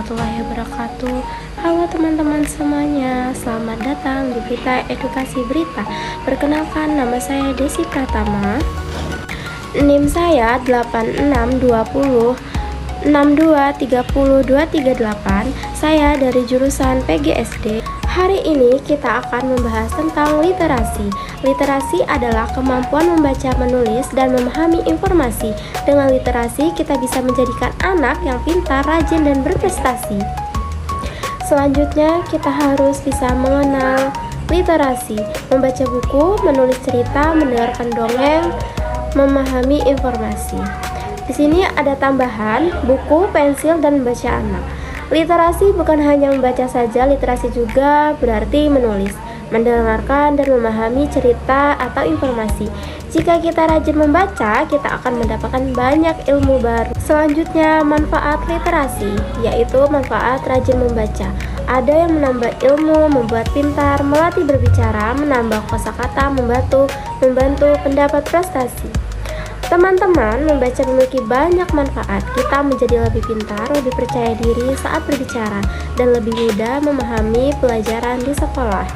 warahmatullahi wabarakatuh. Halo teman-teman semuanya, selamat datang di Berita Edukasi Berita. Perkenalkan, nama saya Desi Pratama. NIM saya 862062302338. Saya dari jurusan PGSD. Hari ini kita akan membahas tentang literasi. Literasi adalah kemampuan membaca, menulis, dan memahami informasi. Dengan literasi, kita bisa menjadikan anak yang pintar, rajin, dan berprestasi. Selanjutnya, kita harus bisa mengenal literasi, membaca buku, menulis cerita, mendengarkan dongeng, memahami informasi. Di sini ada tambahan buku, pensil, dan membaca anak. Literasi bukan hanya membaca saja, literasi juga berarti menulis, mendengarkan, dan memahami cerita atau informasi. Jika kita rajin membaca, kita akan mendapatkan banyak ilmu baru. Selanjutnya, manfaat literasi, yaitu manfaat rajin membaca. Ada yang menambah ilmu, membuat pintar, melatih berbicara, menambah kosakata, membantu pendapat prestasi. Teman-teman, membaca memiliki banyak manfaat. Kita menjadi lebih pintar, lebih percaya diri saat berbicara, dan lebih mudah memahami pelajaran di sekolah.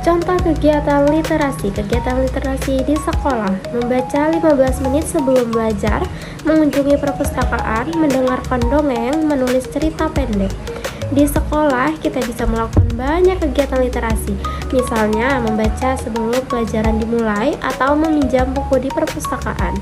Contoh kegiatan literasi. Kegiatan literasi di sekolah: membaca 15 menit sebelum belajar, mengunjungi perpustakaan, mendengarkan dongeng, menulis cerita pendek. Di sekolah, kita bisa melakukan banyak kegiatan literasi, misalnya membaca sebelum pelajaran dimulai atau meminjam buku di perpustakaan.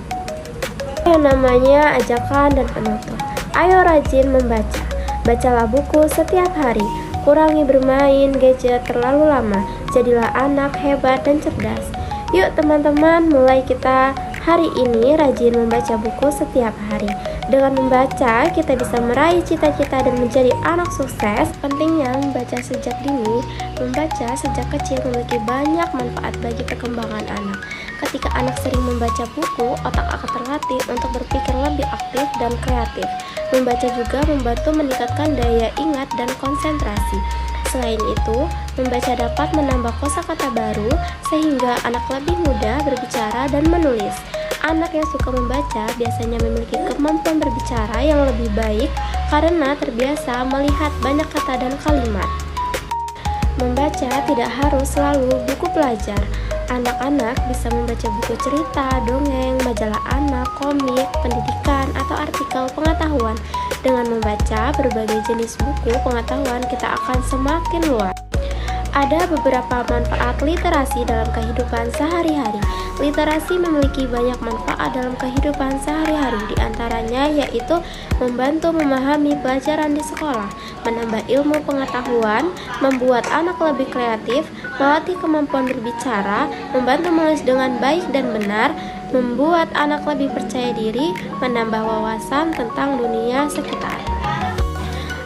Yang namanya ajakan dan penutur. Ayo rajin membaca. Bacalah buku setiap hari. Kurangi bermain gadget terlalu lama. Jadilah anak hebat dan cerdas. Yuk teman-teman, mulai kita hari ini rajin membaca buku setiap hari. Dengan membaca, kita bisa meraih cita-cita dan menjadi anak sukses. Pentingnya membaca sejak dini. Membaca sejak kecil memiliki banyak manfaat bagi perkembangan anak. Ketika anak sering membaca buku, otak akan terlatih untuk berpikir lebih aktif dan kreatif. Membaca juga membantu meningkatkan daya ingat dan konsentrasi. Selain itu, membaca dapat menambah kosakata baru sehingga anak lebih mudah berbicara dan menulis. Anak yang suka membaca biasanya memiliki kemampuan berbicara yang lebih baik karena terbiasa melihat banyak kata dan kalimat. Membaca tidak harus selalu buku pelajar. Anak-anak bisa membaca buku cerita, dongeng, majalah anak, komik, pendidikan, atau artikel pengetahuan. Dengan membaca berbagai jenis buku pengetahuan, kita akan semakin luas. Ada beberapa manfaat literasi dalam kehidupan sehari-hari. Literasi memiliki banyak manfaat dalam kehidupan sehari-hari, di antaranya yaitu membantu memahami pelajaran di sekolah, menambah ilmu pengetahuan, membuat anak lebih kreatif, melatih kemampuan berbicara, membantu menulis dengan baik dan benar, membuat anak lebih percaya diri, menambah wawasan tentang dunia sekitar.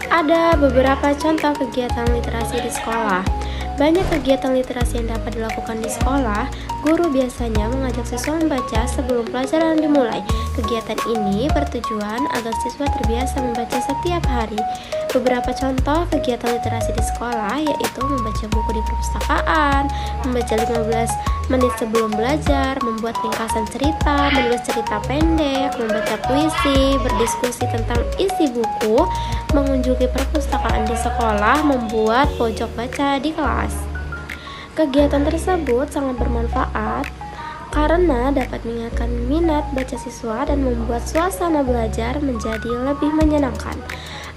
Ada beberapa contoh kegiatan literasi di sekolah. Banyak kegiatan literasi yang dapat dilakukan di sekolah. Guru biasanya mengajak siswa membaca sebelum pelajaran dimulai. Kegiatan ini bertujuan agar siswa terbiasa membaca setiap hari. Beberapa contoh kegiatan literasi di sekolah yaitu membaca buku di perpustakaan, membaca 15 menit sebelum belajar, membuat ringkasan cerita, menulis cerita pendek, membaca puisi, berdiskusi tentang isi buku, mengunjungi perpustakaan di sekolah, membuat pojok baca di kelas. Kegiatan tersebut sangat bermanfaat karena dapat meningkatkan minat baca siswa dan membuat suasana belajar menjadi lebih menyenangkan.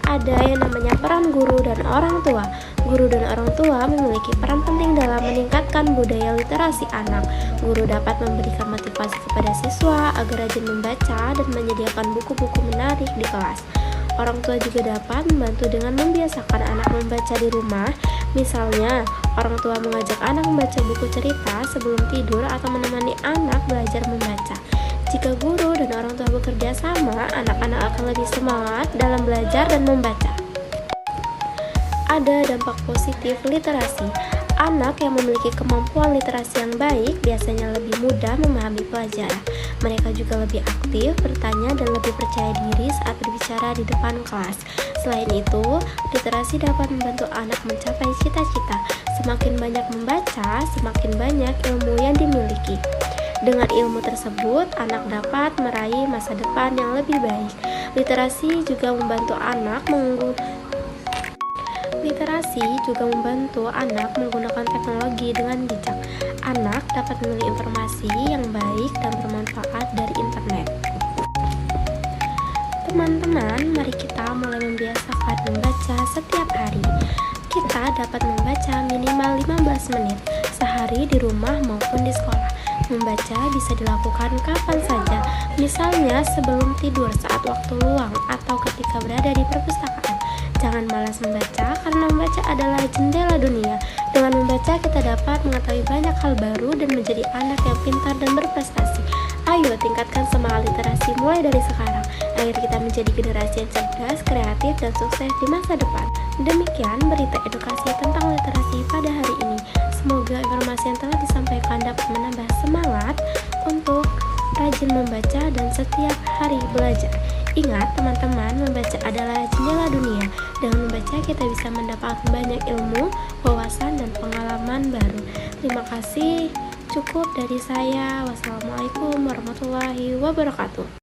Ada yang namanya peran guru dan orang tua. Guru dan orang tua memiliki peran penting dalam meningkatkan budaya literasi anak. Guru dapat memberikan motivasi kepada siswa agar rajin membaca dan menyediakan buku-buku menarik di kelas. Orang tua juga dapat membantu dengan membiasakan anak membaca di rumah. Misalnya, orang tua mengajak anak membaca buku cerita sebelum tidur atau menemani anak belajar membaca. Jika guru dan orang tua bekerja sama, anak-anak akan lebih semangat dalam belajar dan membaca. Ada dampak positif literasi. Anak yang memiliki kemampuan literasi yang baik biasanya lebih mudah memahami pelajaran. Mereka juga lebih aktif, bertanya, dan lebih percaya diri saat berbicara di depan kelas. Selain itu, literasi dapat membantu anak mencapai cita-cita. Semakin banyak membaca, semakin banyak ilmu yang dimiliki. Dengan ilmu tersebut, anak dapat meraih masa depan yang lebih baik. Literasi juga membantu anak menggunakan teknologi dengan bijak. Anak dapat memilih informasi yang baik dan bermanfaat dari internet. Teman-teman, mari kita mulai membiasakan membaca setiap hari. Kita dapat membaca minimal 15 menit sehari di rumah maupun di sekolah. Membaca bisa dilakukan kapan saja, misalnya sebelum tidur, saat waktu luang, atau ketika berada di perpustakaan. Jangan malas membaca, karena membaca adalah jendela dunia. Dengan membaca, kita dapat mengetahui banyak hal baru dan menjadi anak yang pintar dan berprestasi. Ayo tingkatkan semangat literasi mulai dari sekarang, agar kita menjadi generasi yang cerdas, kreatif, dan sukses di masa depan. Demikian berita edukasi tentang literasi pada hari ini. Semoga informasi yang telah disampaikan dapat menambah semangat untuk rajin membaca dan setiap hari belajar. Ingat teman-teman, membaca adalah jendela dunia. Dengan membaca kita bisa mendapatkan banyak ilmu, wawasan, dan pengalaman baru. Terima kasih, cukup dari saya. Wassalamualaikum warahmatullahi wabarakatuh.